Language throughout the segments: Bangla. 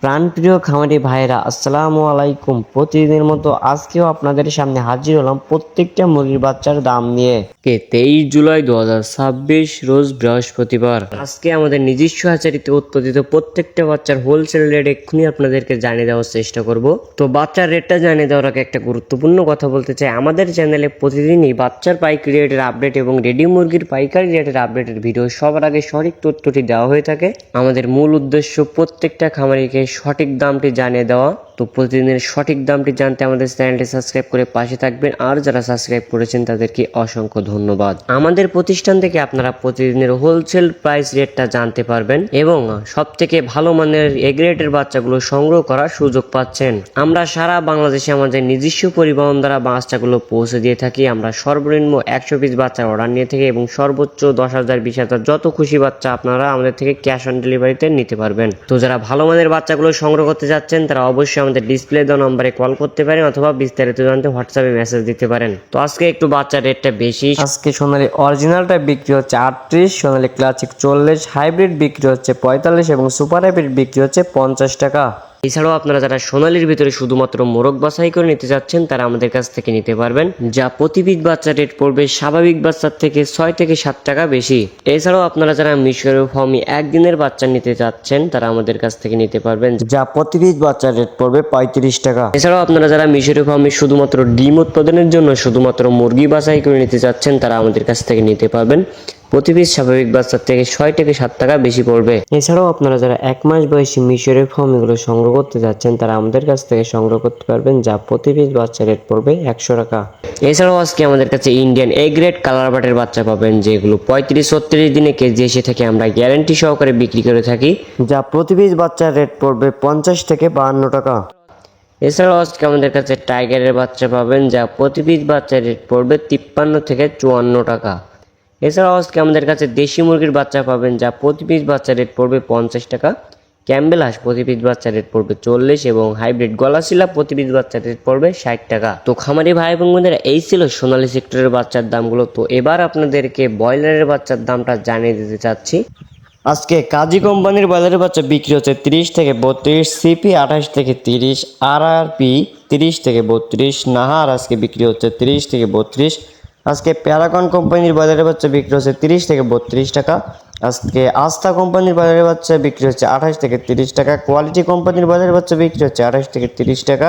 প্রাণপ্রিয় খামারি ভাইরা আসসালামু আলাইকুম। প্রতিদিনের মতো আজকেও আপনাদের সামনে হাজির হলাম প্রত্যেকটা মুরগির বাচ্চার দাম নিয়ে। 23 জুলাই 2026 রোজ বৃহস্পতিবার। আজকে আমাদের নিজস্ব হ্যাচারিতে উৎপাদিত প্রত্যেকটা বাচ্চার হোলসেল রেট এক্ষুনি আপনাদেরকে জানিয়ে দেওয়ার চেষ্টা করব। তো বাচ্চার রেটটা জানিয়ে দেওয়ার আগে একটা গুরুত্বপূর্ণ কথা বলতে চাই, আমাদের চ্যানেলে প্রতিদিনই বাচ্চার পাইকারি রেটের আপডেট এবং রেডি মুরগির পাইকারি রেটের আপডেটের ভিডিও সবার আগে সঠিক তথ্যটি দেওয়া হয়ে থাকে। আমাদের মূল উদ্দেশ্য প্রত্যেকটা খামারিকে সঠিক দামটি জানিয়ে দেওয়া। তো প্রতিদিনের সঠিক দামটি জানতে আমাদের চ্যানেলটি সাবস্ক্রাইব করে পাশে থাকবেন, আর যারা সাবস্ক্রাইব করেছেন তাদেরকে অসংখ্য ধন্যবাদ। আমাদের প্রতিষ্ঠান থেকে আপনারা প্রতিদিনের হোলসেল প্রাইস রেটটা জানতে পারবেন এবং সবথেকে ভালো মানের এ গ্রেডের বাচ্চাগুলো সংগ্রহ করার সুযোগ পাচ্ছেন। আমরা সারা বাংলাদেশে আমাদের নিজস্ব পরিবহন দ্বারা বাচ্চাগুলো পৌঁছে দিয়ে থাকি। আমরা সর্বনিম্ন 100 পিস বাচ্চার অর্ডার নিয়ে থাকি এবং সর্বোচ্চ 10,000 20,000 যত খুশি বাচ্চা আপনারা আমাদের থেকে ক্যাশ অন ডেলিভারিতে নিতে পারবেন। তো যারা ভালো মানের বাচ্চাগুলো সংগ্রহ করতে যাচ্ছেন তারা অবশ্যই আমাদের ডিসপ্লে দেওয়া নম্বরে কল করতে পারেন অথবা বিস্তারিত জানতে হোয়াটসঅ্যাপে মেসেজ দিতে পারেন। তো আজকে একটু বাচ্চার রেটটা বেশি। আজকে সোনালী অরিজিনালটা বিক্রি হচ্ছে 38, সোনালী ক্লাসিক 40, হাইব্রিড বিক্রি হচ্ছে 45 এবং সুপার হাইব্রিড বিক্রি হচ্ছে 50 টাকা। এছাড়াও আপনারা যারা সোনালীর ভিতরে শুধুমাত্র মোরগ বাছাই করে নিতে যাচ্ছেন তারা আমাদের কাছ থেকে নিতে পারবেন, যা প্রতি পিস বাচ্চা রেট পড়বে স্বাভাবিক বাচ্চার থেকে 6 থেকে 7 টাকা বেশি। এছাড়াও আপনারা যারা মিশরীয় ফার্মি একদিনের বাচ্চা নিতে যাচ্ছেন তারা আমাদের কাছ থেকে নিতে পারবেন, যা প্রতি পিস বাচ্চা রেট পড়বে 35 টাকা। এছাড়াও আপনারা যারা মিশরীয় ফার্মি শুধুমাত্র ডিম উৎপাদনের জন্য শুধুমাত্র মুরগি বাছাই করে নিতে যাচ্ছেন তারা আমাদের কাছ থেকে নিতে পারবেন, প্রতি পিস স্বাভাবিক বাচ্চার থেকে 6 থেকে 7 টাকা বেশি পড়বে। এছাড়াও আপনারা যারা 1 মাস বয়সী মিশরের ফার্ম এগুলো সংগ্রহ করতে যাচ্ছেন তারা আমাদের কাছ থেকে সংগ্রহ করতে পারবেন, যা প্রতি পিস বাচ্চা রেট পড়বে 100 টাকা। এছাড়াও আজকে আমাদের কাছে ইন্ডিয়ান এ গ্রেড কালার বাটের বাচ্চা পাবেন, যেগুলো 35-36 দিনে কেজি এসে থেকে আমরা গ্যারান্টি সহকারে বিক্রি করে থাকি, যা প্রতি পিস বাচ্চার রেট পড়বে 50 থেকে 52 টাকা। এছাড়াও আজকে আমাদের কাছে টাইগারের বাচ্চা পাবেন, যা প্রতি পিস বাচ্চার রেট পড়বে 53 থেকে 54 টাকা। এছাড়াও আজকে আমাদের কাছে দেশি মুরগির বাচ্চা পাবেন, যা প্রতি পিস বাচ্চা রেট পড়বে 50 টাকা। ক্যাম্বেল হাঁস প্রতি পিস বাচ্চা রেট পড়বে 40 এবং হাইব্রিড গলাশিলা প্রতি পিস বাচ্চা রেট পড়বে 60 টাকা। তো খামারি ভাই এবং বোনেরা, এই ছিল সোনালী সেক্টরের বাচ্চার দামগুলো। তো এবার আপনাদেরকে ব্রয়লারের বাচ্চার দামটা জানিয়ে দিতে চাচ্ছি। আজকে কাজী কোম্পানির ব্রয়লারের বাচ্চা বিক্রি হচ্ছে 30 থেকে 32, সিপি 28 থেকে 30, আরআরপি 30 থেকে 32, নাহার আজকে বিক্রি হচ্ছে 30 থেকে 32। আজকে প্যারাগন কোম্পানির ব্রয়লারের বাচ্চা বিক্রি হচ্ছে 30 থেকে 32 টাকা। আজকে আস্থা কোম্পানির ব্রয়লারের বাচ্চা বিক্রি হচ্ছে 28 থেকে 30 টাকা। কোয়ালিটি কোম্পানির ব্রয়লারের বাচ্চা বিক্রি হচ্ছে 28 থেকে 30 টাকা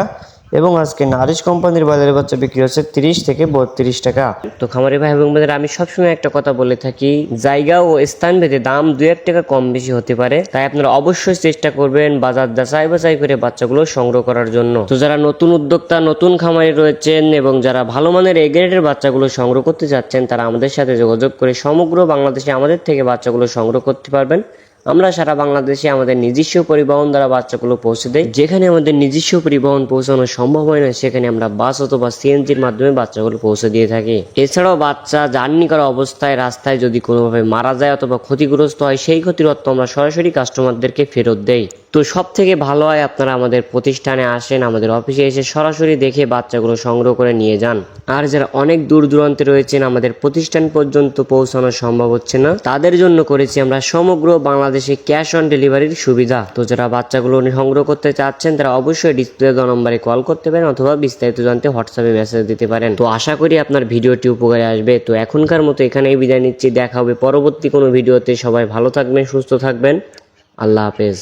এবং আজকে নারিশ কোম্পানির ব্রয়লারের বাচ্চা বিক্রি হচ্ছে 30 থেকে 32 টাকা। তো খামারি ভাই এবং বোনেরা, আমি সবসময় একটা কথা বলে থাকি, জায়গা ও স্থান ভেদে দাম 2-1 টাকা কম বেশি হতে পারে, তাই আপনারা অবশ্যই চেষ্টা করবেন বাজার যাচাই বাছাই করে বাচ্চাগুলো সংগ্রহ করার জন্য। তো যারা নতুন উদ্যোক্তা, নতুন খামারি রয়েছেন এবং যারা ভালো মানের এ গ্রেডের বাচ্চাগুলো সংগ্রহ করতে যাচ্ছেন তারা আমাদের সাথে যোগাযোগ করে সমগ্র বাংলাদেশে আমাদের থেকে বাচ্চাগুলো সংগ্রহ করতে পারবেন। আমরা সারা বাংলাদেশে আমাদের নিজস্ব পরিবহন দ্বারা বাচ্চাগুলো পৌঁছে দেই। যেখানে আমাদের নিজস্ব পরিবহন পৌঁছানো সম্ভব হয় না সেখানে আমরা বাস অথবা সিএনজির মাধ্যমে বাচ্চাগুলো পৌঁছে দিয়ে থাকি। এছাড়াও বাচ্চা জার্নি করা অবস্থায় রাস্তায় যদি কোনোভাবে মারা যায় অথবা ক্ষতিগ্রস্ত হয়, সেই ক্ষতির অর্থ আমরা সরাসরি কাস্টমারদেরকে ফেরত দেই। তো সব থেকে ভালো হয় আপনারা আমাদের প্রতিষ্ঠানে আসেন, আমাদের অফিসে এসে সরাসরি দেখে বাচ্চাগুলো সংগ্রহ করে নিয়ে যান। আর যারা অনেক দূর দূরান্তে রয়েছেন, আমাদের প্রতিষ্ঠান পর্যন্ত পৌঁছানো সম্ভব হচ্ছে না, তাদের জন্য করেছি আমরা সমগ্র বাংলাদেশে ক্যাশ অন ডেলিভারির সুবিধা। তো যারা বাচ্চাগুলো সংগ্রহ করতে চাচ্ছেন তারা অবশ্যই ডিসপ্লে দেওয়া নম্বরে কল করতে পারেন অথবা বিস্তারিত জানতে হোয়াটসঅ্যাপে মেসেজ দিতে পারেন। তো আশা করি আপনার ভিডিওটি উপকারে আসবে। তো এখনকার মতো এখানেই বিদায় নিচ্ছি, দেখা হবে পরবর্তী কোনো ভিডিওতে। সবাই ভালো থাকবেন, সুস্থ থাকবেন, আল্লাহ হাফেজ।